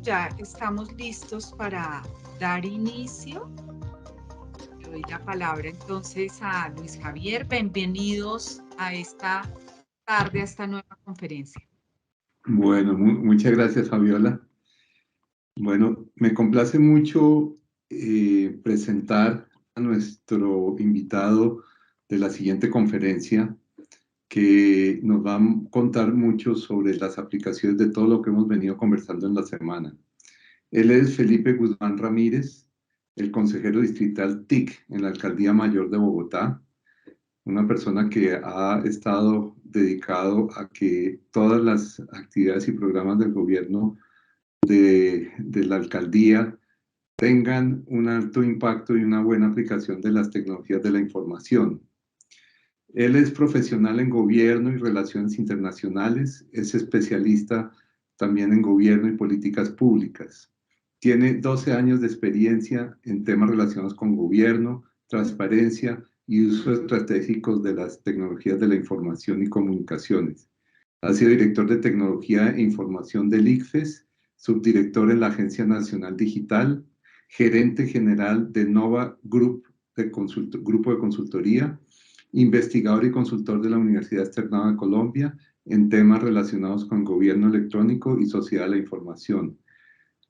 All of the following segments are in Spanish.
ya estamos listos para dar inicio. Le doy la palabra entonces a Luis Javier. Bienvenidos a esta tarde, a esta nueva conferencia. Bueno, muchas gracias, Fabiola. Bueno, me complace mucho presentar a nuestro invitado de la siguiente conferencia, que nos va a contar mucho sobre las aplicaciones de todo lo que hemos venido conversando en la semana. Él es Felipe Guzmán Ramírez, el consejero distrital TIC en la Alcaldía Mayor de Bogotá, una persona que ha estado dedicado a que todas las actividades y programas del gobierno de la alcaldía tengan un alto impacto y una buena aplicación de las tecnologías de la información. Él es profesional en gobierno y relaciones internacionales, es especialista también en gobierno y políticas públicas. Tiene 12 años de experiencia en temas relacionados con gobierno, transparencia y uso estratégicos de las tecnologías de la información y comunicaciones. Ha sido director de tecnología e información del ICFES, subdirector en la Agencia Nacional Digital, gerente general de Nova Group Grupo de Consultoría, investigador y consultor de la Universidad Externada de Colombia en temas relacionados con gobierno electrónico y sociedad de la información,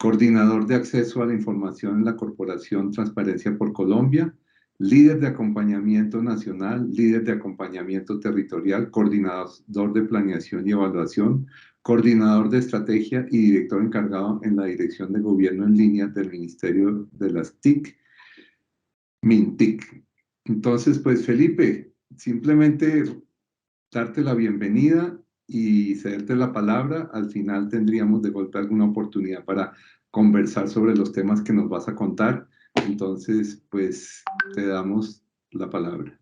coordinador de acceso a la información en la Corporación Transparencia por Colombia, líder de acompañamiento nacional, líder de acompañamiento territorial, coordinador de planeación y evaluación, coordinador de estrategia y director encargado en la Dirección de Gobierno en Línea del Ministerio de las TIC, MINTIC. Entonces, pues Felipe, simplemente darte la bienvenida y cederte la palabra. Al final tendríamos de golpe alguna oportunidad para conversar sobre los temas que nos vas a contar. Entonces, pues te damos la palabra.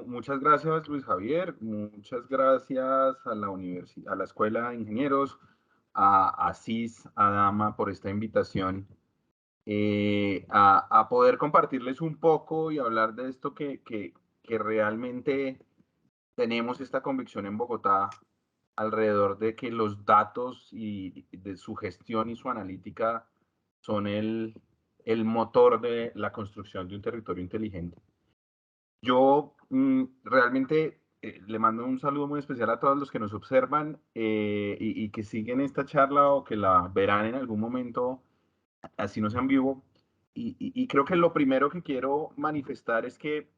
Muchas gracias, Luis Javier. Muchas gracias a a la Escuela de Ingenieros, a CIS, a Dama por esta invitación, a poder compartirles un poco y hablar de esto que realmente tenemos esta convicción en Bogotá alrededor de que los datos y de su gestión y su analítica son el motor de la construcción de un territorio inteligente. Yo realmente le mando un saludo muy especial a todos los que nos observan y que siguen esta charla o que la verán en algún momento, así no sea en vivo. Y creo que lo primero que quiero manifestar es que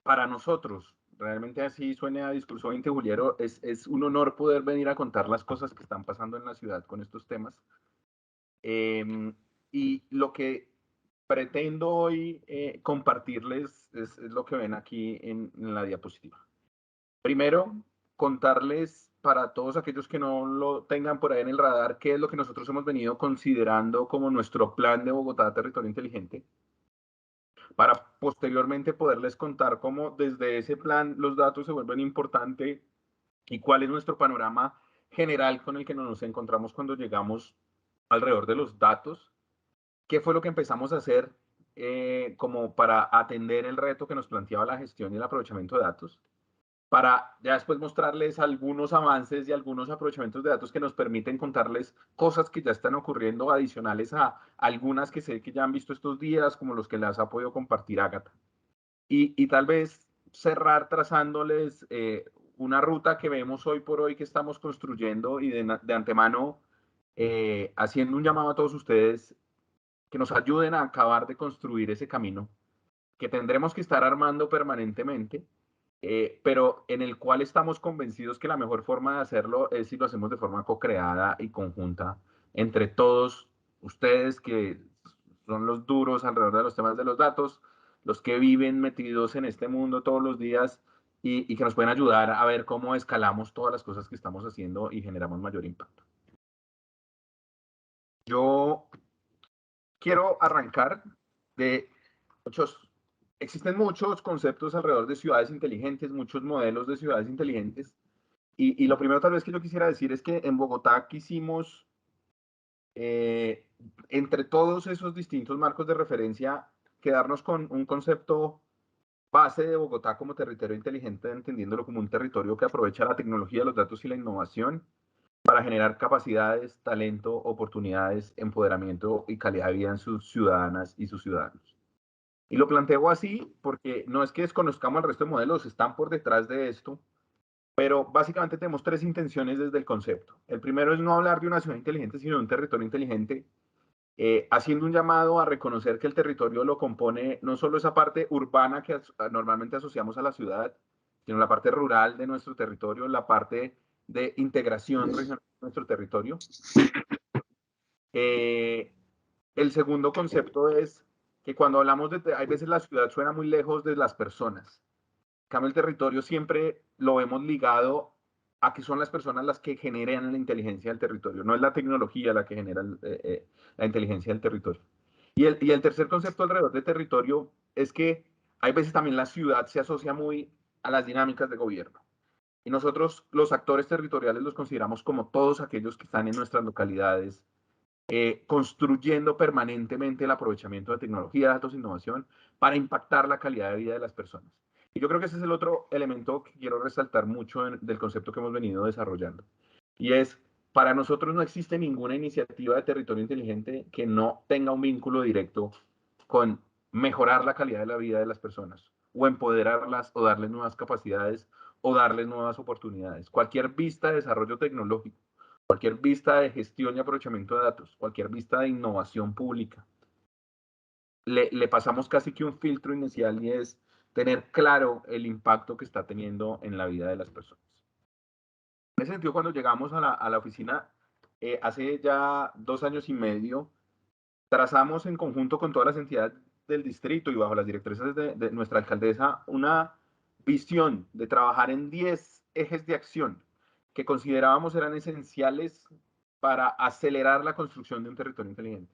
para nosotros, realmente así suene a discurso 20 juliero, es un honor poder venir a contar las cosas que están pasando en la ciudad con estos temas. Y lo que pretendo hoy compartirles es lo que ven aquí en la diapositiva. Primero, contarles para todos aquellos que no lo tengan por ahí en el radar, qué es lo que nosotros hemos venido considerando como nuestro plan de Bogotá Territorio Inteligente, para posteriormente poderles contar cómo desde ese plan los datos se vuelven importantes y cuál es nuestro panorama general con el que nos encontramos cuando llegamos alrededor de los datos. ¿Qué fue lo que empezamos a hacer como para atender el reto que nos planteaba la gestión y el aprovechamiento de datos? Para ya después mostrarles algunos avances y algunos aprovechamientos de datos que nos permiten contarles cosas que ya están ocurriendo adicionales a algunas que sé que ya han visto estos días, como los que les ha podido compartir Ágata. Y tal vez cerrar trazándoles una ruta que vemos hoy por hoy que estamos construyendo y de antemano haciendo un llamado a todos ustedes que nos ayuden a acabar de construir ese camino que tendremos que estar armando permanentemente, pero en el cual estamos convencidos que la mejor forma de hacerlo es si lo hacemos de forma co-creada y conjunta entre todos ustedes que son los duros alrededor de los temas de los datos, los que viven metidos en este mundo todos los días y que nos pueden ayudar a ver cómo escalamos todas las cosas que estamos haciendo y generamos mayor impacto. Yo quiero arrancar de existen muchos conceptos alrededor de ciudades inteligentes, muchos modelos de ciudades inteligentes. Y lo primero tal vez que yo quisiera decir es que en Bogotá quisimos, entre todos esos distintos marcos de referencia, quedarnos con un concepto base de Bogotá como territorio inteligente, entendiéndolo como un territorio que aprovecha la tecnología, los datos y la innovación para generar capacidades, talento, oportunidades, empoderamiento y calidad de vida en sus ciudadanas y sus ciudadanos. Y lo planteo así porque no es que desconozcamos el resto de modelos, están por detrás de esto, pero básicamente tenemos tres intenciones desde el concepto. El primero es no hablar de una ciudad inteligente, sino de un territorio inteligente, haciendo un llamado a reconocer que el territorio lo compone no solo esa parte urbana que normalmente asociamos a la ciudad, sino la parte rural de nuestro territorio, la parte de integración regional de nuestro territorio. El segundo concepto es que cuando hablamos de, hay veces la ciudad suena muy lejos de las personas. En cambio, el territorio siempre lo vemos ligado a que son las personas las que generan la inteligencia del territorio, no es la tecnología la que genera la inteligencia del territorio. Y el tercer concepto alrededor de territorio es que hay veces también la ciudad se asocia muy a las dinámicas de gobierno. Y nosotros, los actores territoriales, los consideramos como todos aquellos que están en nuestras localidades, construyendo permanentemente el aprovechamiento de tecnología, datos e innovación para impactar la calidad de vida de las personas. Y yo creo que ese es el otro elemento que quiero resaltar mucho del concepto que hemos venido desarrollando. Y es, para nosotros no existe ninguna iniciativa de territorio inteligente que no tenga un vínculo directo con mejorar la calidad de la vida de las personas, o empoderarlas, o darles nuevas capacidades, o darles nuevas oportunidades. Cualquier vista de desarrollo tecnológico, cualquier vista de gestión y aprovechamiento de datos, cualquier vista de innovación pública, le pasamos casi que un filtro inicial y es tener claro el impacto que está teniendo en la vida de las personas. En ese sentido, cuando llegamos a la oficina, hace ya 2 años y medio, trazamos en conjunto con todas las entidades del distrito y bajo las directrices de nuestra alcaldesa una visión de trabajar en 10 ejes de acción que considerábamos eran esenciales para acelerar la construcción de un territorio inteligente.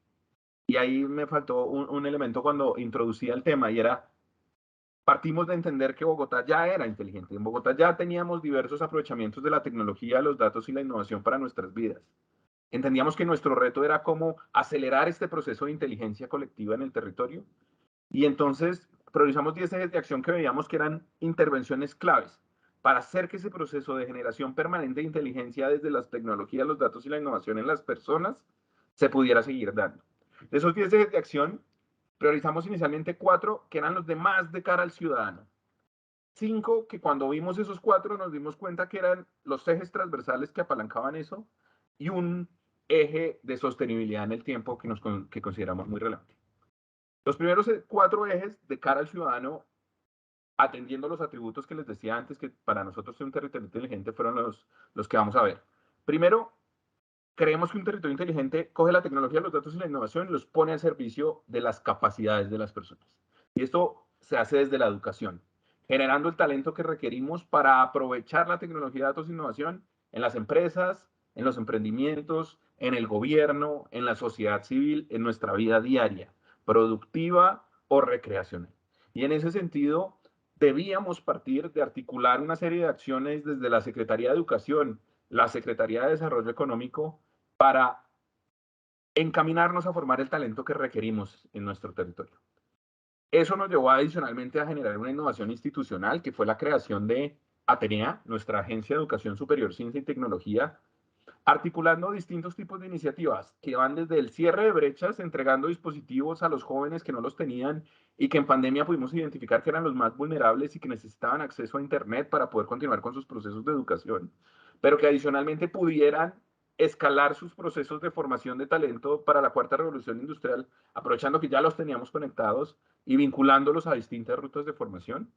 Y ahí me faltó un elemento cuando introducía el tema y era, partimos de entender que Bogotá ya era inteligente. En Bogotá ya teníamos diversos aprovechamientos de la tecnología, los datos y la innovación para nuestras vidas. Entendíamos que nuestro reto era cómo acelerar este proceso de inteligencia colectiva en el territorio. Y entonces priorizamos 10 ejes de acción que veíamos que eran intervenciones claves para hacer que ese proceso de generación permanente de inteligencia desde las tecnologías, los datos y la innovación en las personas se pudiera seguir dando. De esos 10 ejes de acción, priorizamos inicialmente 4 que eran los de más de cara al ciudadano. 5 que cuando vimos esos 4 nos dimos cuenta que eran los ejes transversales que apalancaban eso y un eje de sostenibilidad en el tiempo que consideramos muy relevante. Los primeros 4 ejes de cara al ciudadano, atendiendo los atributos que les decía antes, que para nosotros un territorio inteligente fueron los que vamos a ver. Primero, creemos que un territorio inteligente coge la tecnología, los datos y la innovación y los pone al servicio de las capacidades de las personas. Y esto se hace desde la educación, generando el talento que requerimos para aprovechar la tecnología, datos e innovación en las empresas, en los emprendimientos, en el gobierno, en la sociedad civil, en nuestra vida diaria, productiva o recreacional. Y en ese sentido, debíamos partir de articular una serie de acciones desde la Secretaría de Educación, la Secretaría de Desarrollo Económico, para encaminarnos a formar el talento que requerimos en nuestro territorio. Eso nos llevó adicionalmente a generar una innovación institucional, que fue la creación de Atenea, nuestra Agencia de Educación Superior, Ciencia y Tecnología, articulando distintos tipos de iniciativas que van desde el cierre de brechas, entregando dispositivos a los jóvenes que no los tenían y que en pandemia pudimos identificar que eran los más vulnerables y que necesitaban acceso a Internet para poder continuar con sus procesos de educación, pero que adicionalmente pudieran escalar sus procesos de formación de talento para la cuarta revolución industrial, aprovechando que ya los teníamos conectados y vinculándolos a distintas rutas de formación.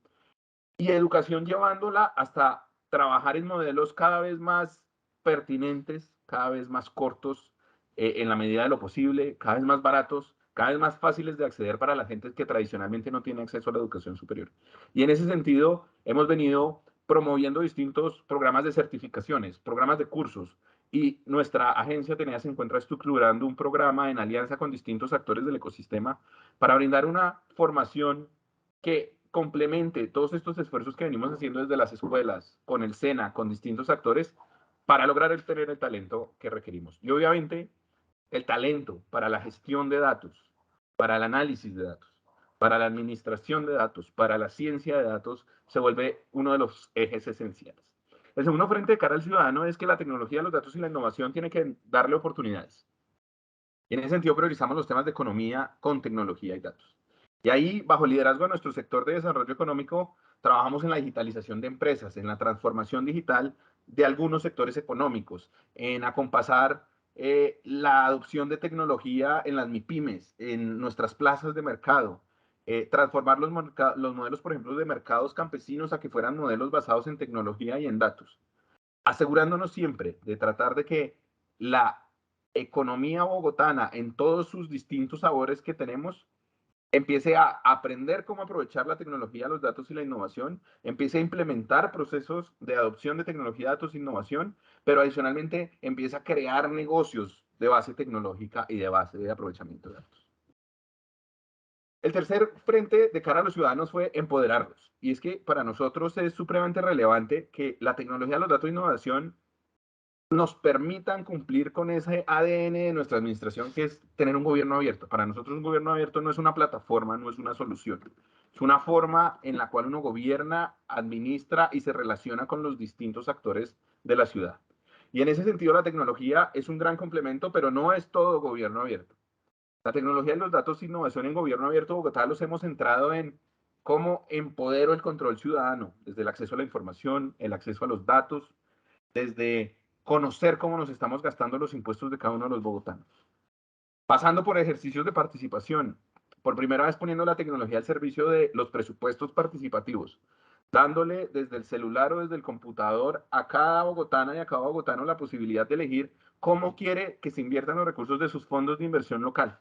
Y educación llevándola hasta trabajar en modelos cada vez más pertinentes, cada vez más cortos, en la medida de lo posible, cada vez más baratos, cada vez más fáciles de acceder para la gente que tradicionalmente no tiene acceso a la educación superior. Y en ese sentido, hemos venido promoviendo distintos programas de certificaciones, programas de cursos, y nuestra agencia Atenea se encuentra estructurando un programa en alianza con distintos actores del ecosistema para brindar una formación que complemente todos estos esfuerzos que venimos haciendo desde las escuelas, con el SENA, con distintos actores, para lograr tener el talento que requerimos. Y obviamente el talento para la gestión de datos, para el análisis de datos, para la administración de datos, para la ciencia de datos, se vuelve uno de los ejes esenciales. El segundo frente de cara al ciudadano es que la tecnología, los datos y la innovación tiene que darle oportunidades. Y en ese sentido priorizamos los temas de economía con tecnología y datos. Y ahí, bajo el liderazgo de nuestro sector de desarrollo económico, trabajamos en la digitalización de empresas, en la transformación digital de algunos sectores económicos, en acompasar la adopción de tecnología en las MIPIMES, en nuestras plazas de mercado, transformar los modelos, por ejemplo, de mercados campesinos a que fueran modelos basados en tecnología y en datos, asegurándonos siempre de tratar de que la economía bogotana, en todos sus distintos sabores que tenemos, empiece a aprender cómo aprovechar la tecnología, los datos y la innovación, empiece a implementar procesos de adopción de tecnología, datos e innovación, pero adicionalmente empiece a crear negocios de base tecnológica y de base de aprovechamiento de datos. El tercer frente de cara a los ciudadanos fue empoderarlos. Y es que para nosotros es supremamente relevante que la tecnología, los datos e innovación nos permitan cumplir con ese ADN de nuestra administración, que es tener un gobierno abierto. Para nosotros un gobierno abierto no es una plataforma, no es una solución. Es una forma en la cual uno gobierna, administra y se relaciona con los distintos actores de la ciudad. Y en ese sentido la tecnología es un gran complemento, pero no es todo gobierno abierto. La tecnología y los datos e innovación en gobierno abierto Bogotá los hemos centrado en cómo empodero el control ciudadano, desde el acceso a la información, el acceso a los datos, desde conocer cómo nos estamos gastando los impuestos de cada uno de los bogotanos. Pasando por ejercicios de participación, por primera vez poniendo la tecnología al servicio de los presupuestos participativos, dándole desde el celular o desde el computador a cada bogotana y a cada bogotano la posibilidad de elegir cómo quiere que se inviertan los recursos de sus fondos de inversión local,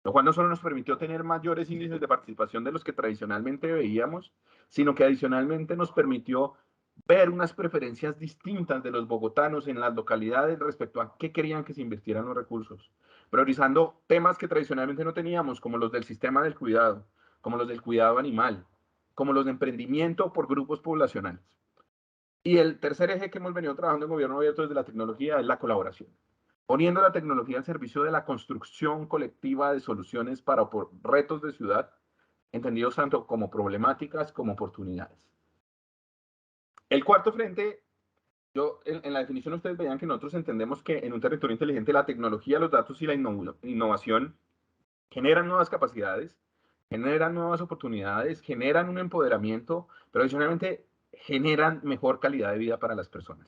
lo cual no solo nos permitió tener mayores índices de participación de los que tradicionalmente veíamos, sino que adicionalmente nos permitió ver unas preferencias distintas de los bogotanos en las localidades respecto a qué querían que se invirtieran los recursos, priorizando temas que tradicionalmente no teníamos, como los del sistema del cuidado, como los del cuidado animal, como los de emprendimiento por grupos poblacionales. Y el tercer eje que hemos venido trabajando en gobierno abierto desde la tecnología es la colaboración, poniendo la tecnología al servicio de la construcción colectiva de soluciones para retos de ciudad, entendidos tanto como problemáticas como oportunidades. El cuarto frente, en la definición ustedes veían que nosotros entendemos que en un territorio inteligente la tecnología, los datos y la innovación generan nuevas capacidades, generan nuevas oportunidades, generan un empoderamiento, pero adicionalmente generan mejor calidad de vida para las personas.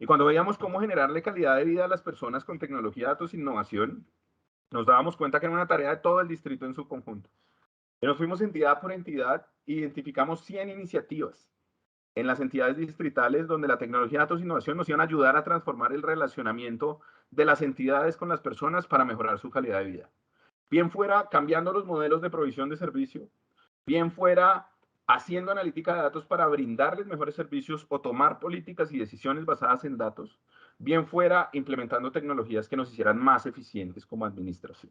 Y cuando veíamos cómo generarle calidad de vida a las personas con tecnología, datos e innovación, nos dábamos cuenta que era una tarea de todo el distrito en su conjunto. Y nos fuimos entidad por entidad, identificamos 100 iniciativas en las entidades distritales donde la tecnología, datos e innovación nos iban a ayudar a transformar el relacionamiento de las entidades con las personas para mejorar su calidad de vida. Bien fuera cambiando los modelos de provisión de servicio, bien fuera haciendo analítica de datos para brindarles mejores servicios o tomar políticas y decisiones basadas en datos, bien fuera implementando tecnologías que nos hicieran más eficientes como administración.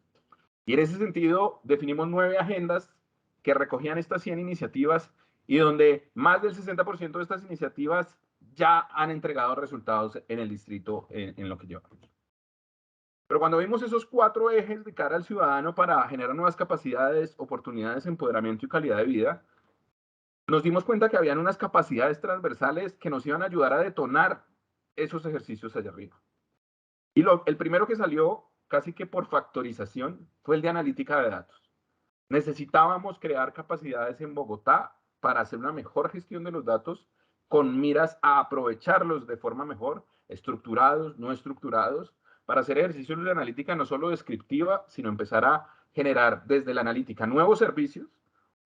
Y en ese sentido, definimos 9 agendas que recogían estas 100 iniciativas y donde más del 60% de estas iniciativas ya han entregado resultados en el distrito en lo que llevamos. Pero cuando vimos esos 4 ejes de cara al ciudadano para generar nuevas capacidades, oportunidades, empoderamiento y calidad de vida, nos dimos cuenta que habían unas capacidades transversales que nos iban a ayudar a detonar esos ejercicios allá arriba. Y el primero que salió, casi que por factorización, fue el de analítica de datos. Necesitábamos crear capacidades en Bogotá para hacer una mejor gestión de los datos con miras a aprovecharlos de forma mejor, estructurados, no estructurados, para hacer ejercicios de analítica no solo descriptiva, sino empezar a generar desde la analítica nuevos servicios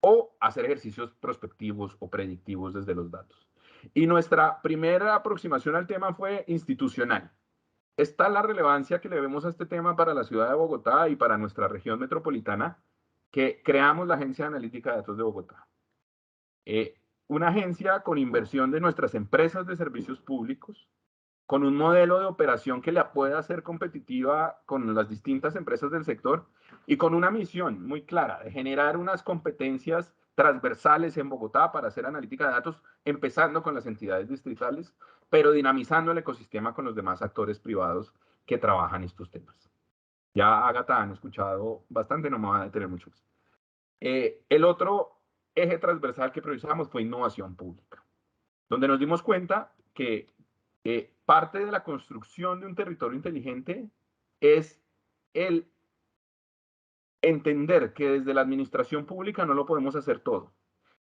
o hacer ejercicios prospectivos o predictivos desde los datos. Y nuestra primera aproximación al tema fue institucional. Está la relevancia que le vemos a este tema para la ciudad de Bogotá y para nuestra región metropolitana, que creamos la Agencia de Analítica de Datos de Bogotá. Una agencia con inversión de nuestras empresas de servicios públicos, con un modelo de operación que la pueda hacer competitiva con las distintas empresas del sector y con una misión muy clara de generar unas competencias transversales en Bogotá para hacer analítica de datos, empezando con las entidades distritales, pero dinamizando el ecosistema con los demás actores privados que trabajan estos temas. Ya Ágata han escuchado bastante, no me van a detener mucho. El otro eje transversal que priorizamos fue innovación pública. donde nos dimos cuenta que parte de la construcción de un territorio inteligente es el entender que desde la administración pública no lo podemos hacer todo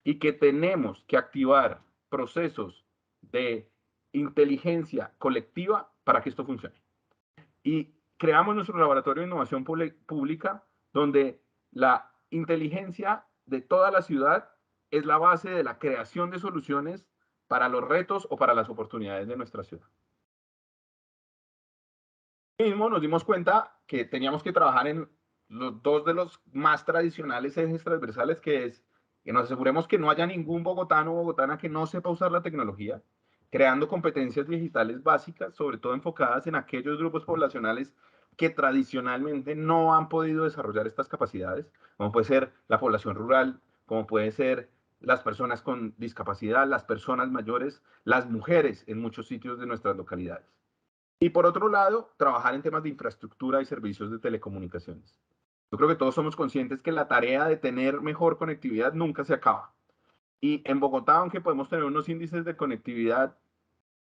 y que tenemos que activar procesos de inteligencia colectiva para que esto funcione. Y creamos nuestro laboratorio de innovación pública, donde la inteligencia de toda la ciudad es la base de la creación de soluciones para los retos o para las oportunidades de nuestra ciudad. Mismo nos dimos cuenta que teníamos que trabajar en los dos de los más tradicionales ejes transversales, que es que nos aseguremos que no haya ningún bogotano o bogotana que no sepa usar la tecnología, creando competencias digitales básicas, sobre todo enfocadas en aquellos grupos poblacionales que tradicionalmente no han podido desarrollar estas capacidades, como puede ser la población rural, como puede ser las personas con discapacidad, las personas mayores, las mujeres en muchos sitios de nuestras localidades. Y por otro lado, trabajar en temas de infraestructura y servicios de telecomunicaciones. Yo creo que todos somos conscientes que la tarea de tener mejor conectividad nunca se acaba. Y en Bogotá, aunque podemos tener unos índices de conectividad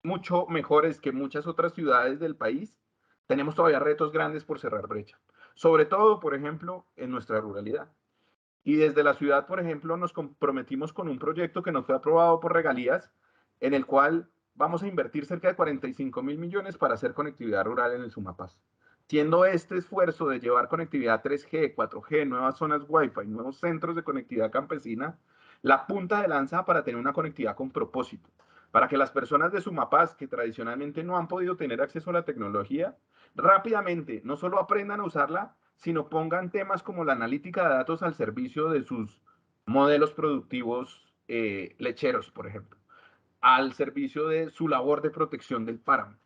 mucho mejores que muchas otras ciudades del país, tenemos todavía retos grandes por cerrar brecha. Sobre todo, por ejemplo, en nuestra ruralidad. Y desde la ciudad, por ejemplo, nos comprometimos con un proyecto que nos fue aprobado por regalías, en el cual vamos a invertir cerca de 45.000 millones para hacer conectividad rural en el Sumapaz. Siendo este esfuerzo de llevar conectividad 3G, 4G, nuevas zonas Wi-Fi, nuevos centros de conectividad campesina, la punta de lanza para tener una conectividad con propósito, para que las personas de Sumapaz, que tradicionalmente no han podido tener acceso a la tecnología, rápidamente no solo aprendan a usarla, sino pongan temas como la analítica de datos al servicio de sus modelos productivos lecheros, por ejemplo, al servicio de su labor de protección del páramo.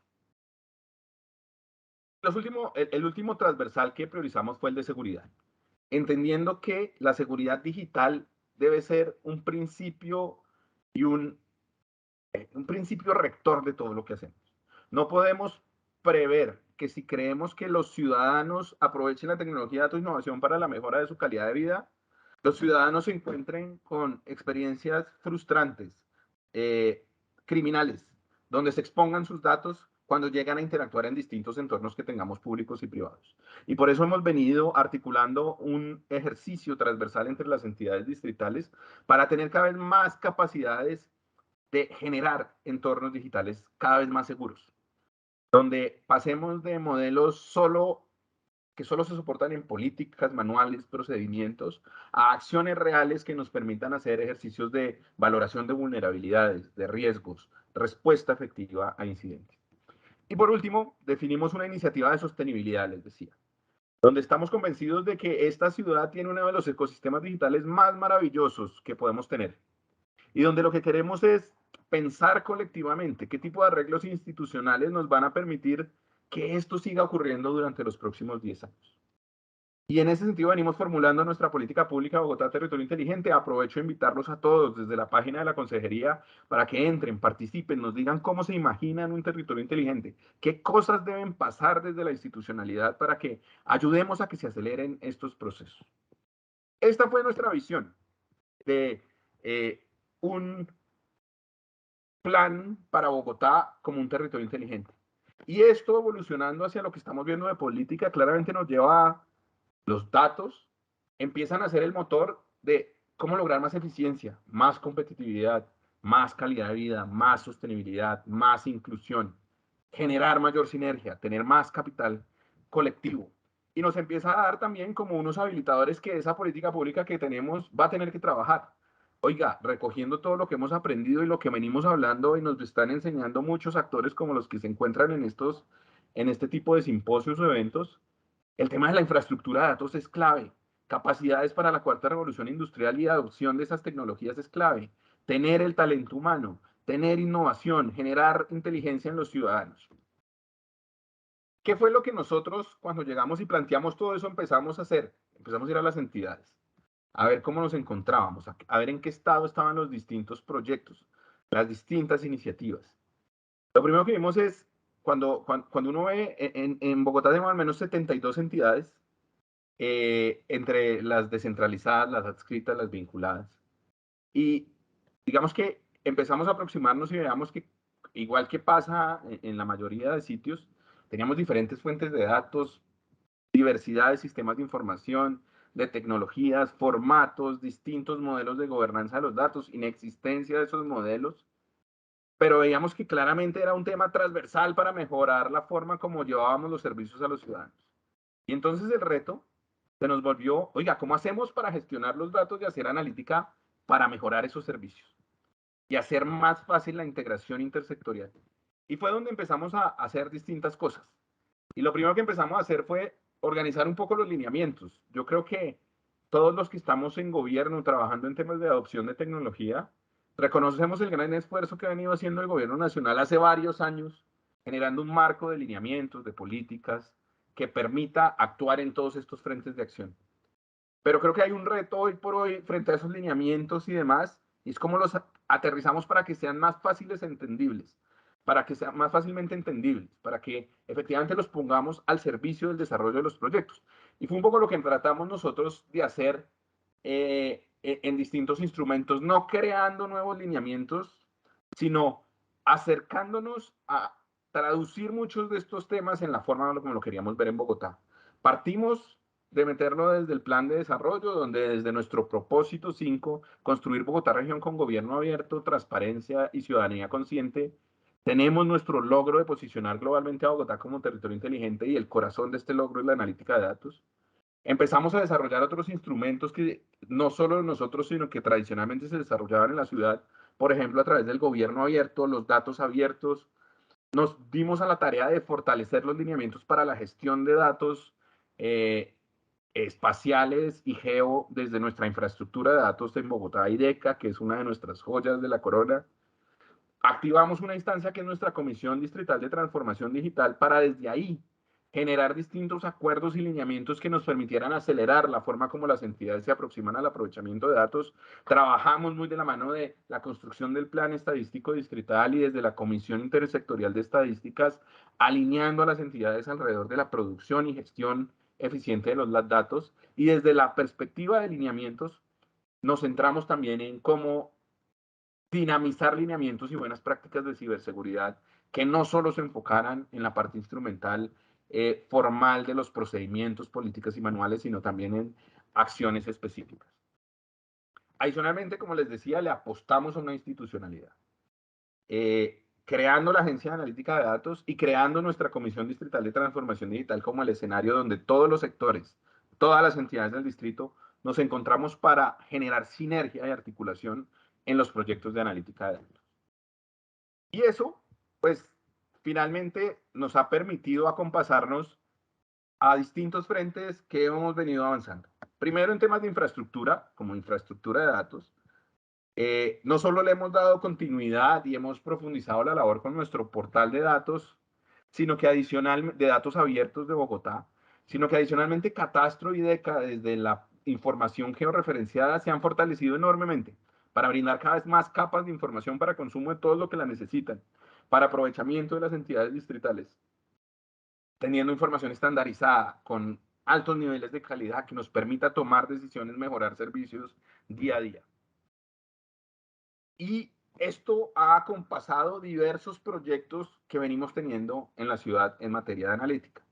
El último transversal que priorizamos fue el de seguridad, entendiendo que la seguridad digital debe ser un principio y un principio rector de todo lo que hacemos. No podemos prever que si creemos que los ciudadanos aprovechen la tecnología, datos e innovación para la mejora de su calidad de vida, los ciudadanos se encuentren con experiencias frustrantes, criminales, donde se expongan sus datos cuando llegan a interactuar en distintos entornos que tengamos públicos y privados. Y por eso hemos venido articulando un ejercicio transversal entre las entidades distritales para tener cada vez más capacidades de generar entornos digitales cada vez más seguros, donde pasemos de modelos que solo se soportan en políticas, manuales, procedimientos, a acciones reales que nos permitan hacer ejercicios de valoración de vulnerabilidades, de riesgos, respuesta efectiva a incidentes. Y por último, definimos una iniciativa de sostenibilidad, les decía, donde estamos convencidos de que esta ciudad tiene uno de los ecosistemas digitales más maravillosos que podemos tener, y donde lo que queremos es pensar colectivamente qué tipo de arreglos institucionales nos van a permitir que esto siga ocurriendo durante los próximos 10 años. Y en ese sentido venimos formulando nuestra política pública Bogotá Territorio Inteligente. Aprovecho a invitarlos a todos desde la página de la consejería para que entren, participen, nos digan cómo se imaginan un territorio inteligente, qué cosas deben pasar desde la institucionalidad para que ayudemos a que se aceleren estos procesos. Esta fue nuestra visión de un plan para Bogotá como un territorio inteligente. Y esto evolucionando hacia lo que estamos viendo de política, claramente nos lleva a los datos, empiezan a ser el motor de cómo lograr más eficiencia, más competitividad, más calidad de vida, más sostenibilidad, más inclusión, generar mayor sinergia, tener más capital colectivo. Y nos empieza a dar también como unos habilitadores que esa política pública que tenemos va a tener que trabajar. Oiga, recogiendo todo lo que hemos aprendido y lo que venimos hablando y nos están enseñando muchos actores como los que se encuentran en este tipo de simposios o eventos, el tema de la infraestructura de datos es clave. Capacidades para la cuarta revolución industrial y adopción de esas tecnologías es clave. Tener el talento humano, tener innovación, generar inteligencia en los ciudadanos. ¿Qué fue lo que nosotros, cuando llegamos y planteamos todo eso, empezamos a hacer? Empezamos a ir a las entidades, a ver cómo nos encontrábamos, a ver en qué estado estaban los distintos proyectos, las distintas iniciativas. Lo primero que vimos es, cuando uno ve, en Bogotá tenemos al menos 72 entidades, entre las descentralizadas, las adscritas, las vinculadas. Y digamos que empezamos a aproximarnos y veamos que, igual que pasa en la mayoría de sitios, teníamos diferentes fuentes de datos, diversidad de sistemas de información, de tecnologías, formatos, distintos modelos de gobernanza de los datos, inexistencia de esos modelos, pero veíamos que claramente era un tema transversal para mejorar la forma como llevábamos los servicios a los ciudadanos. Y entonces el reto se nos volvió, oiga, ¿cómo hacemos para gestionar los datos y hacer analítica para mejorar esos servicios? Y hacer más fácil la integración intersectorial. Y fue donde empezamos a hacer distintas cosas. Y lo primero que empezamos a hacer fue organizar un poco los lineamientos. Yo creo que todos los que estamos en gobierno trabajando en temas de adopción de tecnología, reconocemos el gran esfuerzo que ha venido haciendo el gobierno nacional hace varios años, generando un marco de lineamientos, de políticas, que permita actuar en todos estos frentes de acción. Pero creo que hay un reto hoy por hoy frente a esos lineamientos y demás, y es cómo los aterrizamos para que sean más fáciles entendibles, para que sean más fácilmente entendibles, para que efectivamente los pongamos al servicio del desarrollo de los proyectos. Y fue un poco lo que tratamos nosotros de hacer en distintos instrumentos, no creando nuevos lineamientos, sino acercándonos a traducir muchos de estos temas en la forma como lo queríamos ver en Bogotá. Partimos de meterlo desde el plan de desarrollo, donde desde nuestro propósito 5, construir Bogotá región con gobierno abierto, transparencia y ciudadanía consciente, tenemos nuestro logro de posicionar globalmente a Bogotá como territorio inteligente, y el corazón de este logro es la analítica de datos. Empezamos a desarrollar otros instrumentos que no solo nosotros, sino que tradicionalmente se desarrollaban en la ciudad, por ejemplo, a través del gobierno abierto, los datos abiertos. Nos dimos a la tarea de fortalecer los lineamientos para la gestión de datos espaciales y geo desde nuestra infraestructura de datos en Bogotá IDECA, que es una de nuestras joyas de la corona. Activamos una instancia que es nuestra Comisión Distrital de Transformación Digital para desde ahí generar distintos acuerdos y lineamientos que nos permitieran acelerar la forma como las entidades se aproximan al aprovechamiento de datos. Trabajamos muy de la mano de la construcción del Plan Estadístico Distrital y desde la Comisión Intersectorial de Estadísticas, alineando a las entidades alrededor de la producción y gestión eficiente de los datos. Y desde la perspectiva de lineamientos, nos centramos también en cómo dinamizar lineamientos y buenas prácticas de ciberseguridad que no solo se enfocaran en la parte instrumental formal de los procedimientos, políticas y manuales, sino también en acciones específicas. Adicionalmente, como les decía, le apostamos a una institucionalidad. Creando la Agencia de Analítica de Datos y creando nuestra Comisión Distrital de Transformación Digital como el escenario donde todos los sectores, todas las entidades del distrito, nos encontramos para generar sinergia y articulación en los proyectos de analítica de datos. Y eso, pues, finalmente nos ha permitido acompasarnos a distintos frentes que hemos venido avanzando. Primero, en temas de infraestructura, como infraestructura de datos, no solo le hemos dado continuidad y hemos profundizado la labor con nuestro portal de datos, sino que de datos abiertos de Bogotá, sino que adicionalmente Catastro y DECA, desde la información georreferenciada, se han fortalecido enormemente para brindar cada vez más capas de información para consumo de todo lo que la necesitan, para aprovechamiento de las entidades distritales, teniendo información estandarizada con altos niveles de calidad que nos permita tomar decisiones, mejorar servicios día a día. Y esto ha acompasado diversos proyectos que venimos teniendo en la ciudad en materia de analítica.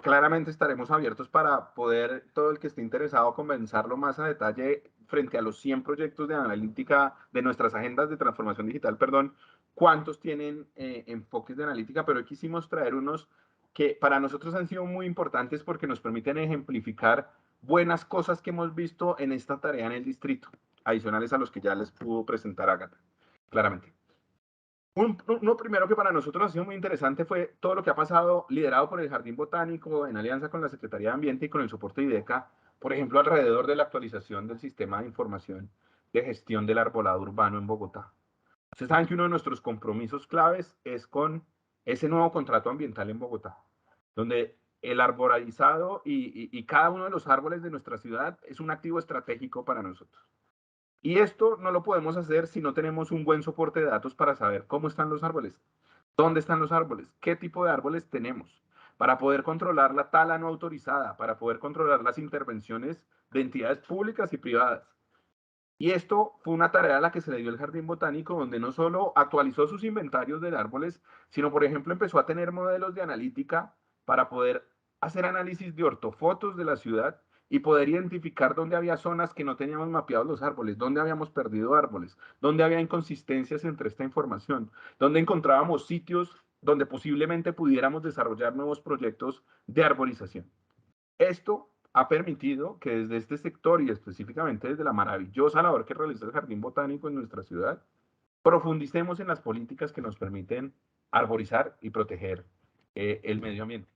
Claramente estaremos abiertos para poder, todo el que esté interesado, conversarlo más a detalle frente a los 100 proyectos de analítica de nuestras agendas de transformación digital, perdón, cuántos tienen enfoques de analítica, pero hoy quisimos traer unos que para nosotros han sido muy importantes porque nos permiten ejemplificar buenas cosas que hemos visto en esta tarea en el distrito, adicionales a los que ya les pudo presentar Ágata, claramente. Uno primero que para nosotros ha sido muy interesante fue todo lo que ha pasado liderado por el Jardín Botánico en alianza con la Secretaría de Ambiente y con el soporte de IDECA, por ejemplo, alrededor de la actualización del sistema de información de gestión del arbolado urbano en Bogotá. Ustedes saben que uno de nuestros compromisos claves es con ese nuevo contrato ambiental en Bogotá, donde el arborizado y cada uno de los árboles de nuestra ciudad es un activo estratégico para nosotros. Y esto no lo podemos hacer si no tenemos un buen soporte de datos para saber cómo están los árboles, dónde están los árboles, qué tipo de árboles tenemos, para poder controlar la tala no autorizada, para poder controlar las intervenciones de entidades públicas y privadas. Y esto fue una tarea a la que se le dio el Jardín Botánico, donde no solo actualizó sus inventarios de árboles, sino, por ejemplo, empezó a tener modelos de analítica para poder hacer análisis de ortofotos de la ciudad y poder identificar dónde había zonas que no teníamos mapeados los árboles, dónde habíamos perdido árboles, dónde había inconsistencias entre esta información, dónde encontrábamos sitios donde posiblemente pudiéramos desarrollar nuevos proyectos de arborización. Esto ha permitido que desde este sector y específicamente desde la maravillosa labor que realiza el Jardín Botánico en nuestra ciudad, profundicemos en las políticas que nos permiten arborizar y proteger el medio ambiente.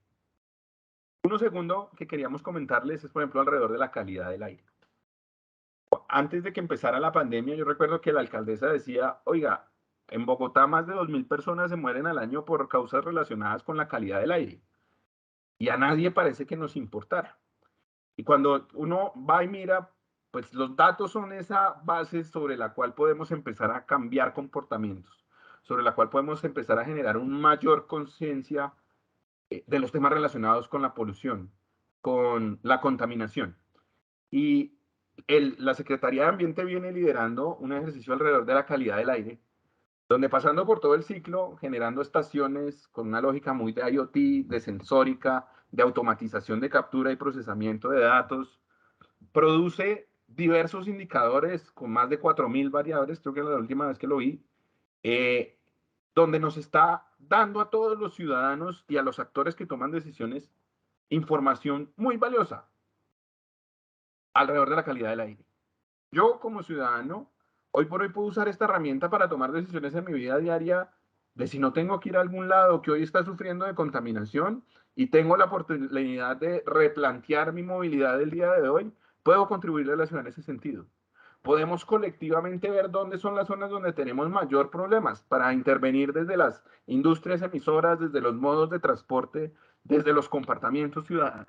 Uno segundo que queríamos comentarles es, por ejemplo, alrededor de la calidad del aire. Antes de que empezara la pandemia, yo recuerdo que la alcaldesa decía, oiga, en Bogotá más de 2.000 personas se mueren al año por causas relacionadas con la calidad del aire. Y a nadie parece que nos importara. Y cuando uno va y mira, pues los datos son esa base sobre la cual podemos empezar a cambiar comportamientos, sobre la cual podemos empezar a generar una mayor conciencia de los temas relacionados con la polución, con la contaminación. Y la Secretaría de Ambiente viene liderando un ejercicio alrededor de la calidad del aire, donde pasando por todo el ciclo, generando estaciones con una lógica muy de IoT, de sensórica, de automatización de captura y procesamiento de datos, produce diversos indicadores con más de 4.000 variables, creo que la última vez que lo vi, eh, donde nos está dando a todos los ciudadanos y a los actores que toman decisiones información muy valiosa alrededor de la calidad del aire. Yo como ciudadano, hoy por hoy puedo usar esta herramienta para tomar decisiones en mi vida diaria de si no tengo que ir a algún lado que hoy está sufriendo de contaminación y tengo la oportunidad de replantear mi movilidad del día de hoy, puedo contribuir a la ciudad en ese sentido. Podemos colectivamente ver dónde son las zonas donde tenemos mayor problemas para intervenir desde las industrias emisoras, desde los modos de transporte, desde los comportamientos ciudadanos.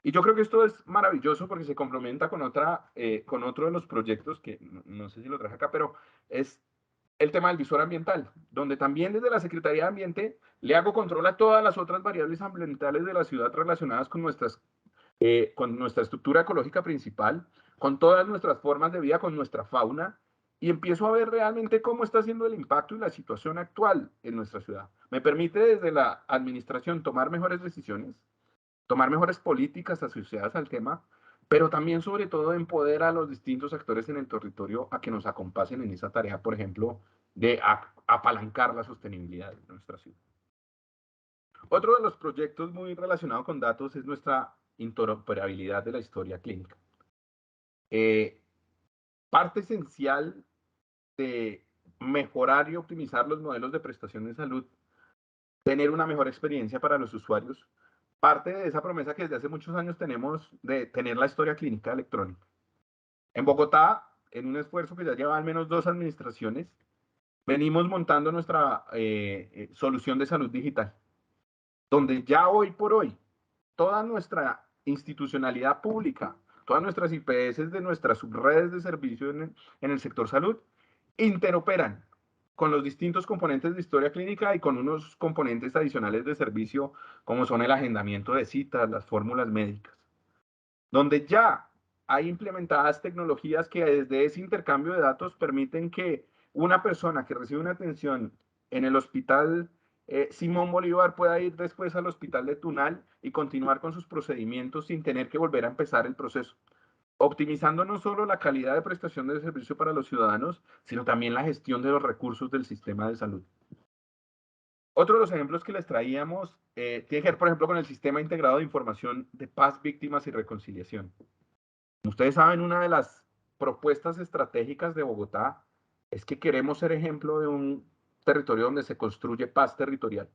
Y yo creo que esto es maravilloso porque se complementa con con otro de los proyectos que no sé si lo traje acá, pero es el tema del visor ambiental, donde también desde la Secretaría de Ambiente le hago control a todas las otras variables ambientales de la ciudad relacionadas con nuestra estructura ecológica principal, con todas nuestras formas de vida, con nuestra fauna, y empiezo a ver realmente cómo está siendo el impacto y la situación actual en nuestra ciudad. Me permite desde la administración tomar mejores decisiones, tomar mejores políticas asociadas al tema, pero también sobre todo empoderar a los distintos actores en el territorio a que nos acompasen en esa tarea, por ejemplo, de apalancar la sostenibilidad de nuestra ciudad. Otro de los proyectos muy relacionado con datos es nuestra interoperabilidad de la historia clínica. Parte esencial de mejorar y optimizar los modelos de prestación de salud, tener una mejor experiencia para los usuarios, parte de esa promesa que desde hace muchos años tenemos de tener la historia clínica electrónica. En Bogotá, en un esfuerzo que ya lleva al menos 2 administraciones, venimos montando nuestra solución de salud digital, donde ya hoy por hoy toda nuestra institucionalidad pública, todas nuestras IPS de nuestras subredes de servicio en el sector salud, interoperan con los distintos componentes de historia clínica y con unos componentes adicionales de servicio como son el agendamiento de citas, las fórmulas médicas, donde ya hay implementadas tecnologías que desde ese intercambio de datos permiten que una persona que recibe una atención en el hospital Simón Bolívar pueda ir después al hospital de Tunal y continuar con sus procedimientos sin tener que volver a empezar el proceso, optimizando no solo la calidad de prestación de servicio para los ciudadanos, sino también la gestión de los recursos del sistema de salud. Otro de los ejemplos que les traíamos tiene que ver, por ejemplo, con el Sistema Integrado de Información de Paz, Víctimas y Reconciliación. Como ustedes saben, una de las propuestas estratégicas de Bogotá es que queremos ser ejemplo de un territorio donde se construye paz territorial,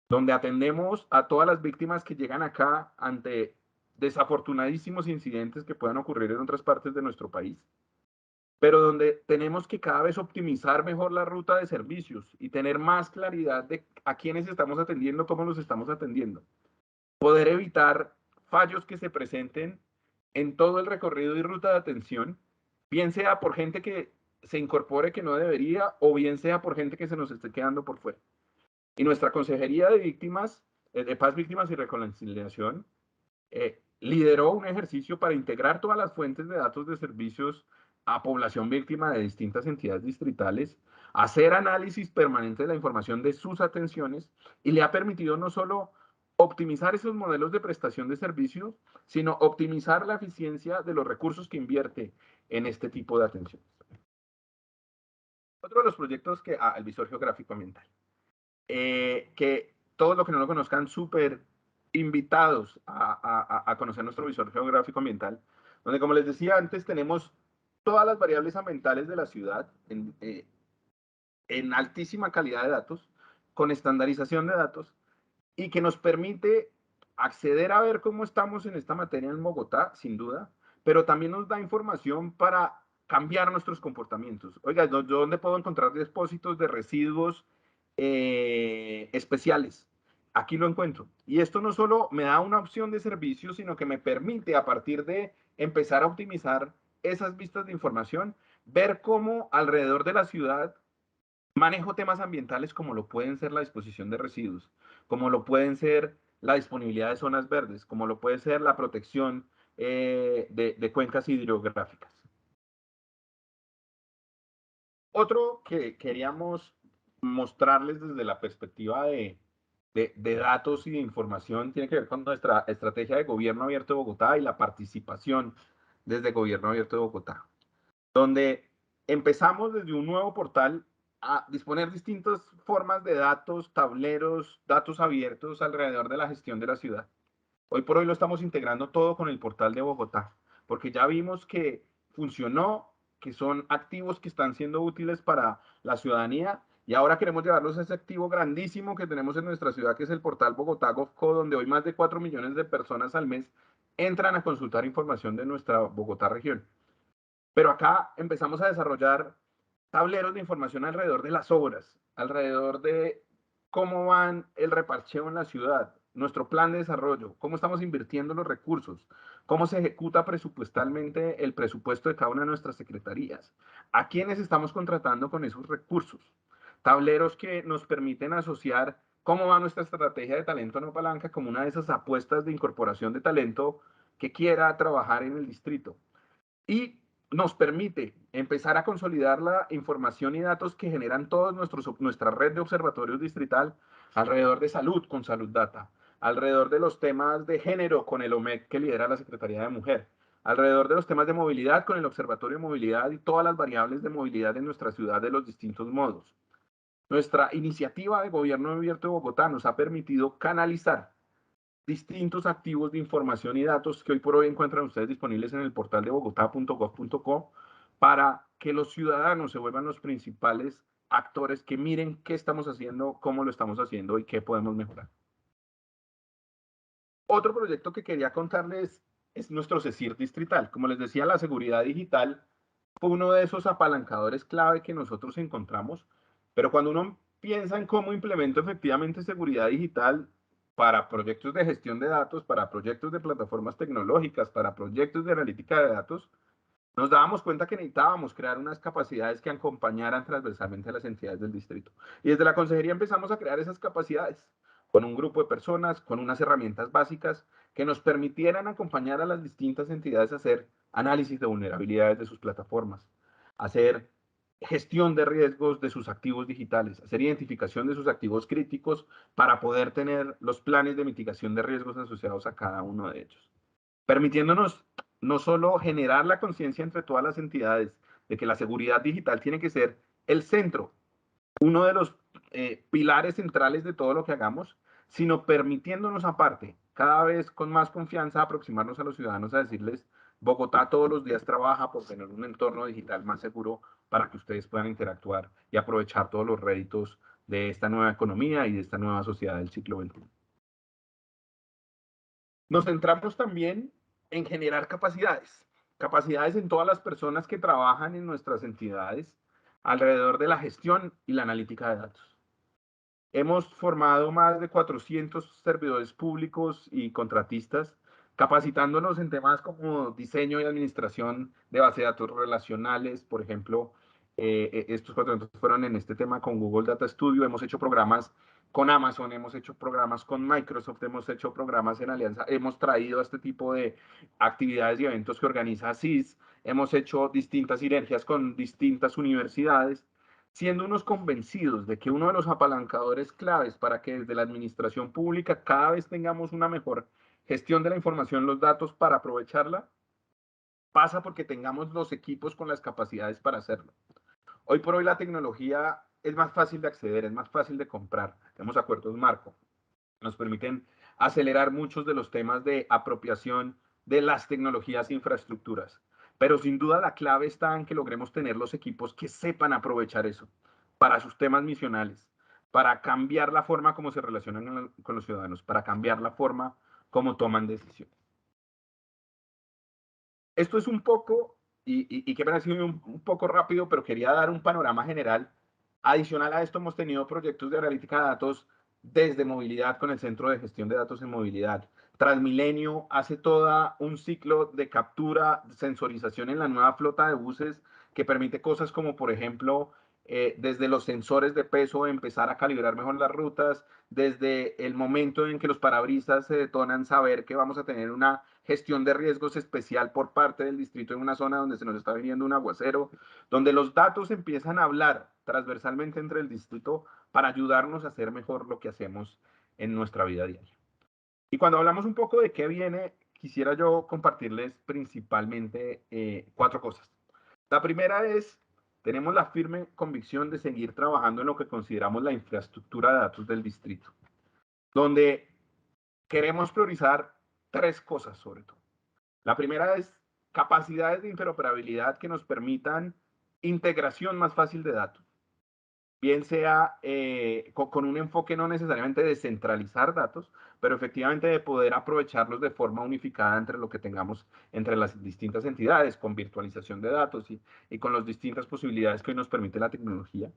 donde atendemos a todas las víctimas que llegan acá ante desafortunadísimos incidentes que puedan ocurrir en otras partes de nuestro país, pero donde tenemos que cada vez optimizar mejor la ruta de servicios y tener más claridad de a quiénes estamos atendiendo, cómo los estamos atendiendo. Poder evitar fallos que se presenten en todo el recorrido y ruta de atención, bien sea por gente que se incorpore que no debería o bien sea por gente que se nos esté quedando por fuera. Y nuestra Consejería de Víctimas, de Paz, Víctimas y Reconciliación, lideró un ejercicio para integrar todas las fuentes de datos de servicios a población víctima de distintas entidades distritales, hacer análisis permanente de la información de sus atenciones y le ha permitido no solo optimizar esos modelos de prestación de servicios, sino optimizar la eficiencia de los recursos que invierte en este tipo de atención. Otro de los proyectos que, el visor geográfico ambiental, que todos los que no lo conozcan, súper invitados a conocer nuestro visor geográfico ambiental, donde, como les decía antes, tenemos todas las variables ambientales de la ciudad en altísima calidad de datos, con estandarización de datos, y que nos permite acceder a ver cómo estamos en esta materia en Bogotá, sin duda, pero también nos da información para cambiar nuestros comportamientos. Oiga, ¿yo dónde puedo encontrar depósitos de residuos especiales? Aquí lo encuentro. Y esto no solo me da una opción de servicio, sino que me permite, a partir de empezar a optimizar esas vistas de información, ver cómo alrededor de la ciudad manejo temas ambientales como lo pueden ser la disposición de residuos, como lo pueden ser la disponibilidad de zonas verdes, como lo puede ser la protección de cuencas hidrográficas. Otro que queríamos mostrarles desde la perspectiva de datos y de información tiene que ver con nuestra estrategia de Gobierno Abierto de Bogotá y la participación desde Gobierno Abierto de Bogotá, donde empezamos desde un nuevo portal a disponer distintas formas de datos, tableros, datos abiertos alrededor de la gestión de la ciudad. Hoy por hoy lo estamos integrando todo con el portal de Bogotá, porque ya vimos que funcionó, que son activos que están siendo útiles para la ciudadanía, y ahora queremos llevarlos a ese activo grandísimo que tenemos en nuestra ciudad, que es el portal Bogotá Gov.co, donde hoy más de 4 millones de personas al mes entran a consultar información de nuestra Bogotá región. Pero acá empezamos a desarrollar tableros de información alrededor de las obras, alrededor de cómo van el reparcheo en la ciudad, nuestro plan de desarrollo, cómo estamos invirtiendo los recursos, cómo se ejecuta presupuestalmente el presupuesto de cada una de nuestras secretarías, a quiénes estamos contratando con esos recursos. Tableros que nos permiten asociar cómo va nuestra estrategia de talento no palanca como una de esas apuestas de incorporación de talento que quiera trabajar en el distrito. Y nos permite empezar a consolidar la información y datos que generan toda nuestra red de observatorios distrital alrededor de salud con Salud Data, alrededor de los temas de género con el OMEC que lidera la Secretaría de Mujer, alrededor de los temas de movilidad con el Observatorio de Movilidad y todas las variables de movilidad en nuestra ciudad de los distintos modos. Nuestra iniciativa de Gobierno Abierto de Bogotá nos ha permitido canalizar distintos activos de información y datos que hoy por hoy encuentran ustedes disponibles en el portal de bogotá.gov.co para que los ciudadanos se vuelvan los principales actores que miren qué estamos haciendo, cómo lo estamos haciendo y qué podemos mejorar. Otro proyecto que quería contarles es nuestro CECIR distrital. Como les decía, la seguridad digital fue uno de esos apalancadores clave que nosotros encontramos, pero cuando uno piensa en cómo implemento efectivamente seguridad digital para proyectos de gestión de datos, para proyectos de plataformas tecnológicas, para proyectos de analítica de datos, nos dábamos cuenta que necesitábamos crear unas capacidades que acompañaran transversalmente a las entidades del distrito. Y desde la consejería empezamos a crear esas capacidades con un grupo de personas, con unas herramientas básicas que nos permitieran acompañar a las distintas entidades a hacer análisis de vulnerabilidades de sus plataformas, hacer gestión de riesgos de sus activos digitales, hacer identificación de sus activos críticos para poder tener los planes de mitigación de riesgos asociados a cada uno de ellos, permitiéndonos no solo generar la conciencia entre todas las entidades de que la seguridad digital tiene que ser el centro, uno de los pilares centrales de todo lo que hagamos, sino permitiéndonos aparte, cada vez con más confianza, aproximarnos a los ciudadanos a decirles, Bogotá todos los días trabaja por tener un entorno digital más seguro para que ustedes puedan interactuar y aprovechar todos los réditos de esta nueva economía y de esta nueva sociedad del siglo XXI. Nos centramos también en generar capacidades en todas las personas que trabajan en nuestras entidades alrededor de la gestión y la analítica de datos. Hemos formado más de 400 servidores públicos y contratistas, capacitándonos en temas como diseño y administración de bases de datos relacionales, por ejemplo, Estos 4 eventos fueron en este tema con Google Data Studio. Hemos hecho programas con Amazon, hemos hecho programas con Microsoft, hemos hecho programas en alianza, hemos traído este tipo de actividades y eventos que organiza CIS, hemos hecho distintas sinergias con distintas universidades, siendo unos convencidos de que uno de los apalancadores claves para que desde la administración pública cada vez tengamos una mejor gestión de la información, los datos para aprovecharla, pasa porque tengamos los equipos con las capacidades para hacerlo. Hoy por hoy la tecnología es más fácil de acceder, es más fácil de comprar. Tenemos acuerdos marco. Nos permiten acelerar muchos de los temas de apropiación de las tecnologías e infraestructuras. Pero sin duda la clave está en que logremos tener los equipos que sepan aprovechar eso para sus temas misionales, para cambiar la forma como se relacionan con los ciudadanos, para cambiar la forma como toman decisiones. Esto es un poco, y que me ha sido un poco rápido, pero quería dar un panorama general. Adicional a esto, hemos tenido proyectos de analítica de datos desde movilidad con el Centro de Gestión de Datos en Movilidad. Transmilenio hace todo un ciclo de captura, sensorización en la nueva flota de buses que permite cosas como, por ejemplo, desde los sensores de peso, empezar a calibrar mejor las rutas, desde el momento en que los parabrisas se detonan, saber que vamos a tener una gestión de riesgos especial por parte del distrito en una zona donde se nos está viniendo un aguacero, donde los datos empiezan a hablar transversalmente entre el distrito para ayudarnos a hacer mejor lo que hacemos en nuestra vida diaria. Y cuando hablamos un poco de qué viene, quisiera yo compartirles principalmente 4 cosas. La primera es, tenemos la firme convicción de seguir trabajando en lo que consideramos la infraestructura de datos del distrito, donde queremos priorizar 3 cosas sobre todo. La primera es capacidades de interoperabilidad que nos permitan integración más fácil de datos, bien sea con un enfoque no necesariamente de centralizar datos, pero efectivamente de poder aprovecharlos de forma unificada entre lo que tengamos entre las distintas entidades, con virtualización de datos y con las distintas posibilidades que hoy nos permite la tecnología.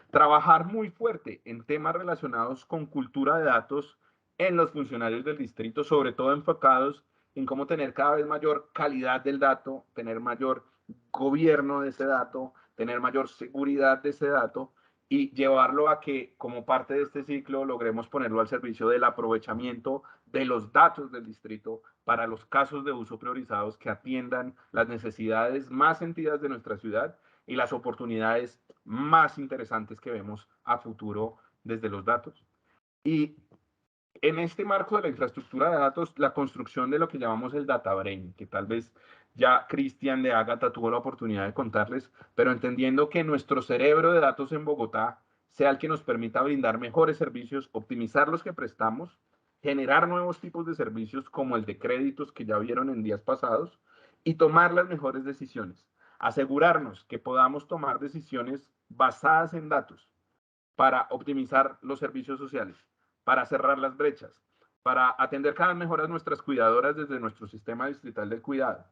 Trabajar muy fuerte en temas relacionados con cultura de datos en los funcionarios del distrito, sobre todo enfocados en cómo tener cada vez mayor calidad del dato, tener mayor gobierno de ese dato, tener mayor seguridad de ese dato y llevarlo a que como parte de este ciclo logremos ponerlo al servicio del aprovechamiento de los datos del distrito para los casos de uso priorizados que atiendan las necesidades más sentidas de nuestra ciudad y las oportunidades más interesantes que vemos a futuro desde los datos. Y en este marco de la infraestructura de datos, la construcción de lo que llamamos el Data Brain, que tal vez ya Cristian de Ágata tuvo la oportunidad de contarles, pero entendiendo que nuestro cerebro de datos en Bogotá sea el que nos permita brindar mejores servicios, optimizar los que prestamos, generar nuevos tipos de servicios como el de créditos que ya vieron en días pasados y tomar las mejores decisiones. Asegurarnos que podamos tomar decisiones basadas en datos para optimizar los servicios sociales, para cerrar las brechas, para atender cada vez mejor a nuestras cuidadoras desde nuestro sistema distrital del cuidado,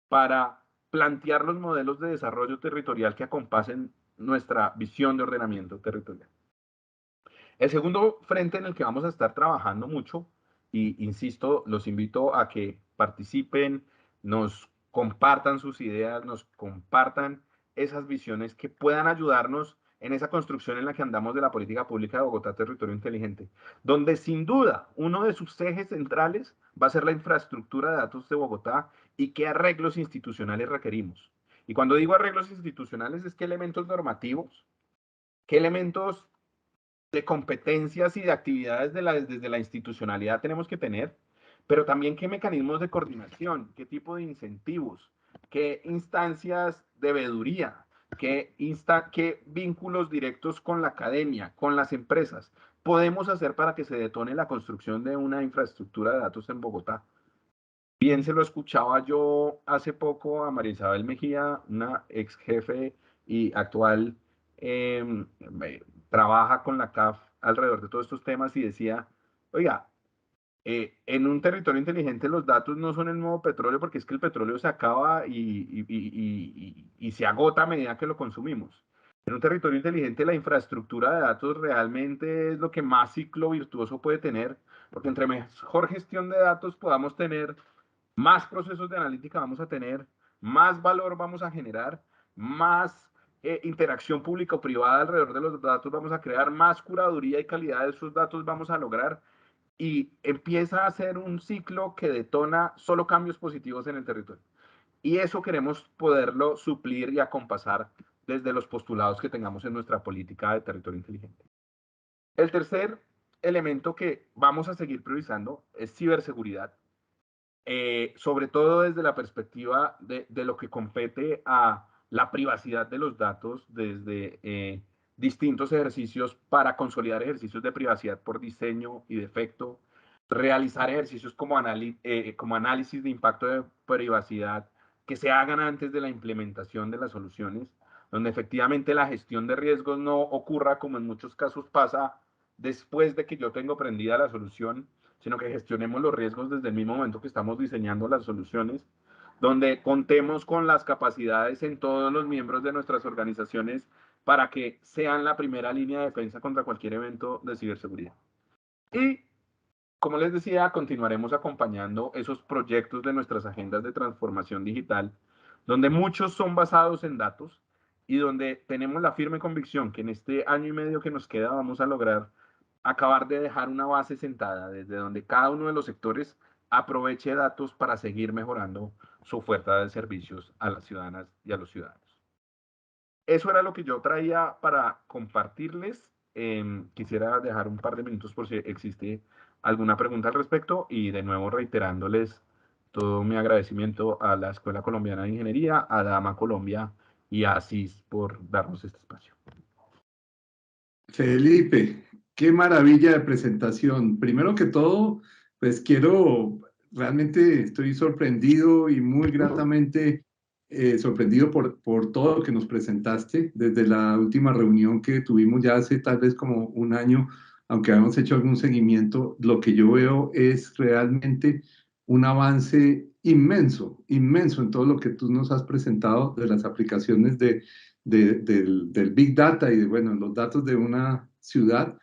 para plantear los modelos de desarrollo territorial que acompasen nuestra visión de ordenamiento territorial. El segundo frente en el que vamos a estar trabajando mucho, y insisto, los invito a que participen, nos compartan sus ideas, nos compartan esas visiones que puedan ayudarnos en esa construcción en la que andamos de la política pública de Bogotá Territorio Inteligente, donde sin duda uno de sus ejes centrales va a ser la infraestructura de datos de Bogotá y qué arreglos institucionales requerimos. Y cuando digo arreglos institucionales es qué elementos normativos, qué elementos de competencias y de actividades desde la institucionalidad tenemos que tener, pero también qué mecanismos de coordinación, qué tipo de incentivos, qué instancias de veeduría, qué vínculos directos con la academia, con las empresas podemos hacer para que se detone la construcción de una infraestructura de datos en Bogotá. Bien se lo escuchaba yo hace poco a María Isabel Mejía, una ex jefe y actual trabaja con la CAF alrededor de todos estos temas y decía, oiga, en un territorio inteligente los datos no son el nuevo petróleo porque es que el petróleo se acaba y se agota a medida que lo consumimos. En un territorio inteligente la infraestructura de datos realmente es lo que más ciclo virtuoso puede tener, porque entre mejor gestión de datos podamos tener, más procesos de analítica vamos a tener, más valor vamos a generar, más interacción público-privada alrededor de los datos vamos a crear, más curaduría y calidad de esos datos vamos a lograr, y empieza a ser un ciclo que detona solo cambios positivos en el territorio. Y eso queremos poderlo suplir y acompasar desde los postulados que tengamos en nuestra política de territorio inteligente. El tercer elemento que vamos a seguir priorizando es ciberseguridad, sobre todo desde la perspectiva de lo que compete a la privacidad de los datos, desde distintos ejercicios para consolidar ejercicios de privacidad por diseño y defecto, realizar ejercicios como análisis de impacto de privacidad que se hagan antes de la implementación de las soluciones, donde efectivamente la gestión de riesgos no ocurra como en muchos casos pasa después de que yo tengo prendida la solución, sino que gestionemos los riesgos desde el mismo momento que estamos diseñando las soluciones, donde contemos con las capacidades en todos los miembros de nuestras organizaciones para que sean la primera línea de defensa contra cualquier evento de ciberseguridad. Y, como les decía, continuaremos acompañando esos proyectos de nuestras agendas de transformación digital, donde muchos son basados en datos y donde tenemos la firme convicción que en este año y medio que nos queda vamos a lograr acabar de dejar una base sentada desde donde cada uno de los sectores aproveche datos para seguir mejorando su oferta de servicios a las ciudadanas y a los ciudadanos. Eso era lo que yo traía para compartirles. Quisiera dejar un par de minutos por si existe alguna pregunta al respecto y de nuevo reiterándoles todo mi agradecimiento a la Escuela Colombiana de Ingeniería, a Dama Colombia y a ASIS por darnos este espacio. Felipe, qué maravilla de presentación. Primero que todo, pues realmente estoy sorprendido y muy gratamente sorprendido por todo lo que nos presentaste desde la última reunión que tuvimos ya hace tal vez como un año, aunque habíamos hecho algún seguimiento. Lo que yo veo es realmente un avance inmenso, inmenso en todo lo que tú nos has presentado de las aplicaciones del Big Data y de, bueno, los datos de una ciudad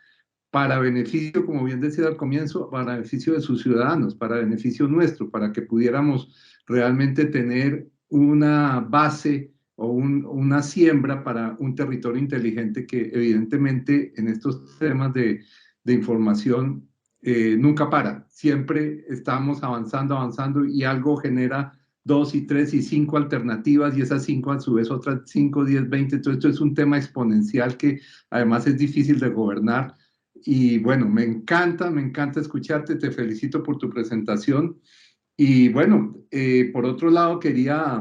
para beneficio, como bien decía al comienzo, para beneficio de sus ciudadanos, para beneficio nuestro, para que pudiéramos realmente tener una base o una siembra para un territorio inteligente que evidentemente en estos temas de información nunca para. Siempre estamos avanzando, avanzando y algo genera 2 y 3 y 5 alternativas y esas 5 a su vez otras 5, 10, 20. Entonces esto es un tema exponencial que además es difícil de gobernar. Y bueno, me encanta escucharte, te felicito por tu presentación. Y bueno, por otro lado, quería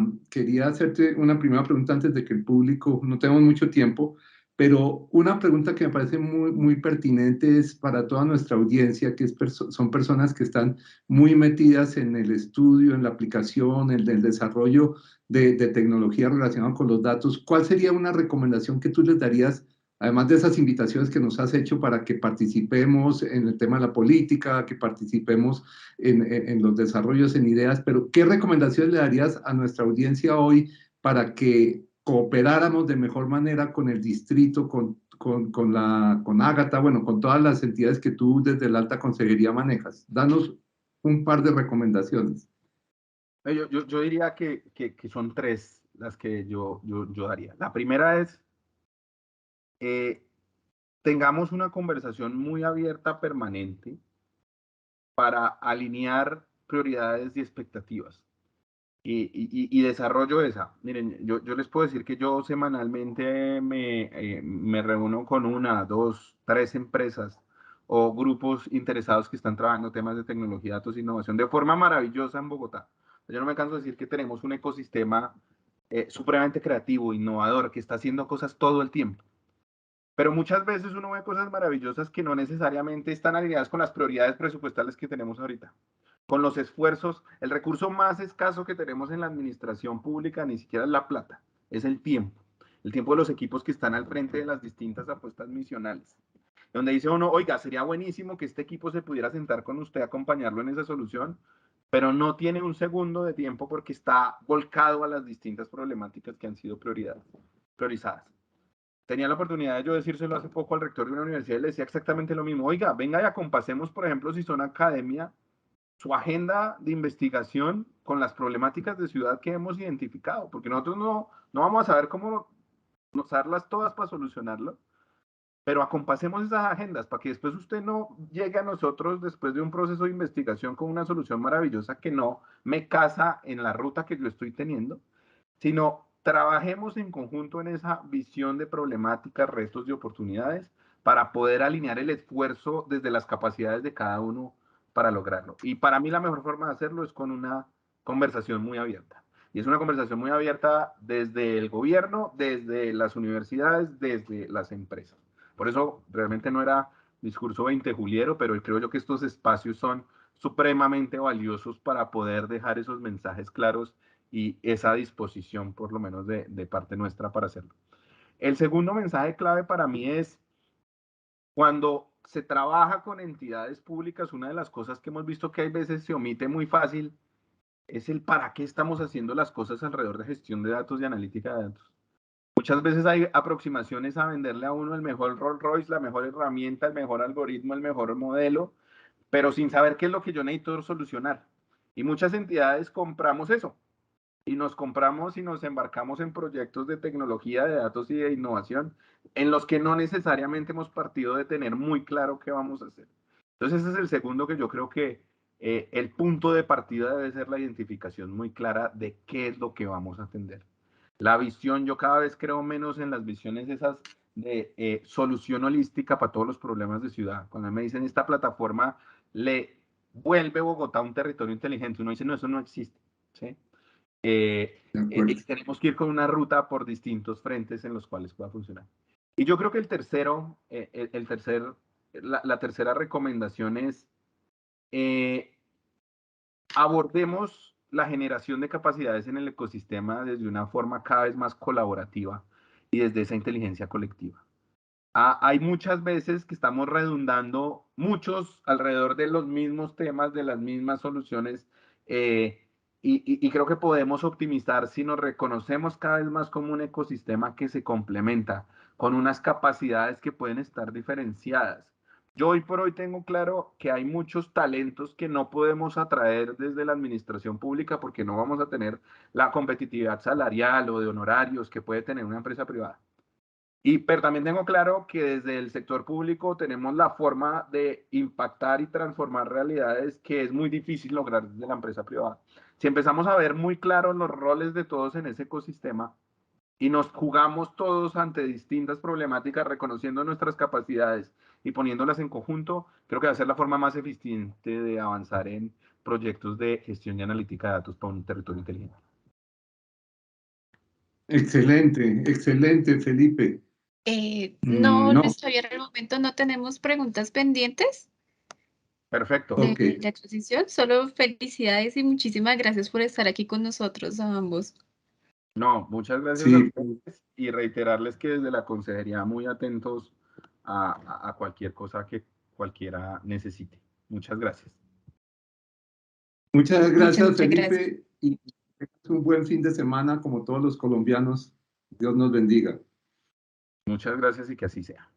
hacerte una primera pregunta antes de que el público, no tenemos mucho tiempo, pero una pregunta que me parece muy pertinente es para toda nuestra audiencia, que son personas que están muy metidas en el estudio, en la aplicación, en el desarrollo de tecnología relacionada con los datos. ¿Cuál sería una recomendación que tú les darías, además de esas invitaciones que nos has hecho para que participemos en el tema de la política, que participemos en los desarrollos, en ideas, pero qué recomendaciones le darías a nuestra audiencia hoy para que cooperáramos de mejor manera con el distrito, con Ágata, bueno, con todas las entidades que tú desde la alta consejería manejas? Danos un par de recomendaciones. Yo diría que son tres las que yo daría. La primera es, tengamos una conversación muy abierta, permanente, para alinear prioridades y expectativas. Y desarrollo esa. Miren, yo les puedo decir que yo semanalmente me reúno con 1, 2, 3 empresas o grupos interesados que están trabajando temas de tecnología, datos e innovación de forma maravillosa en Bogotá. Yo no me canso de decir que tenemos un ecosistema supremamente creativo, innovador, que está haciendo cosas todo el tiempo. Pero muchas veces uno ve cosas maravillosas que no necesariamente están alineadas con las prioridades presupuestales que tenemos ahorita, con los esfuerzos. El recurso más escaso que tenemos en la administración pública ni siquiera es la plata, es el tiempo de los equipos que están al frente de las distintas apuestas misionales, donde dice uno, oiga, sería buenísimo que este equipo se pudiera sentar con usted, acompañarlo en esa solución, pero no tiene un segundo de tiempo porque está volcado a las distintas problemáticas que han sido priorizadas. Tenía la oportunidad de yo decírselo hace poco al rector de una universidad y le decía exactamente lo mismo. Oiga, venga y acompasemos, por ejemplo, si son academia, su agenda de investigación con las problemáticas de ciudad que hemos identificado, porque nosotros no vamos a saber cómo usarlas todas para solucionarlo, pero acompasemos esas agendas para que después usted no llegue a nosotros después de un proceso de investigación con una solución maravillosa que no me casa en la ruta que yo estoy teniendo, sino trabajemos en conjunto en esa visión de problemáticas, retos y oportunidades para poder alinear el esfuerzo desde las capacidades de cada uno para lograrlo. Y para mí la mejor forma de hacerlo es con una conversación muy abierta. Y es una conversación muy abierta desde el gobierno, desde las universidades, desde las empresas. Por eso realmente no era discurso 20 juliero, pero creo yo que estos espacios son supremamente valiosos para poder dejar esos mensajes claros y esa disposición, por lo menos de parte nuestra, para hacerlo. El segundo mensaje clave para mí es cuando se trabaja con entidades públicas, una de las cosas que hemos visto que hay veces se omite muy fácil es el para qué estamos haciendo las cosas alrededor de gestión de datos y analítica de datos. Muchas veces hay aproximaciones a venderle a uno el mejor Rolls Royce, la mejor herramienta, el mejor algoritmo, el mejor modelo, pero sin saber qué es lo que yo necesito solucionar. Y muchas entidades compramos eso. Y nos compramos y nos embarcamos en proyectos de tecnología, de datos y de innovación, en los que no necesariamente hemos partido de tener muy claro qué vamos a hacer. Entonces ese es el segundo que yo creo que el punto de partida debe ser la identificación muy clara de qué es lo que vamos a atender. La visión, yo cada vez creo menos en las visiones esas de solución holística para todos los problemas de ciudad. Cuando me dicen esta plataforma le vuelve Bogotá un territorio inteligente, uno dice, no, eso no existe. ¿Sí? Tenemos que ir con una ruta por distintos frentes en los cuales pueda funcionar. Y yo creo que la tercera recomendación es abordemos la generación de capacidades en el ecosistema desde una forma cada vez más colaborativa y desde esa inteligencia colectiva. Hay muchas veces que estamos redundando muchos alrededor de los mismos temas, de las mismas soluciones, y creo que podemos optimizar si nos reconocemos cada vez más como un ecosistema que se complementa con unas capacidades que pueden estar diferenciadas. Yo hoy por hoy tengo claro que hay muchos talentos que no podemos atraer desde la administración pública porque no vamos a tener la competitividad salarial o de honorarios que puede tener una empresa privada. Pero también tengo claro que desde el sector público tenemos la forma de impactar y transformar realidades que es muy difícil lograr desde la empresa privada. Si empezamos a ver muy claro los roles de todos en ese ecosistema y nos jugamos todos ante distintas problemáticas, reconociendo nuestras capacidades y poniéndolas en conjunto, creo que va a ser la forma más eficiente de avanzar en proyectos de gestión y analítica de datos para un territorio inteligente. Excelente, excelente, Felipe. No, Luis Javier, al momento no tenemos preguntas pendientes. Perfecto. De la exposición. Solo felicidades y muchísimas gracias por estar aquí con nosotros a ambos. No, muchas gracias a ustedes y reiterarles que desde la consejería muy atentos a cualquier cosa que cualquiera necesite. Muchas gracias. Muchas gracias, Felipe. Gracias. Y un buen fin de semana como todos los colombianos. Dios nos bendiga. Muchas gracias y que así sea.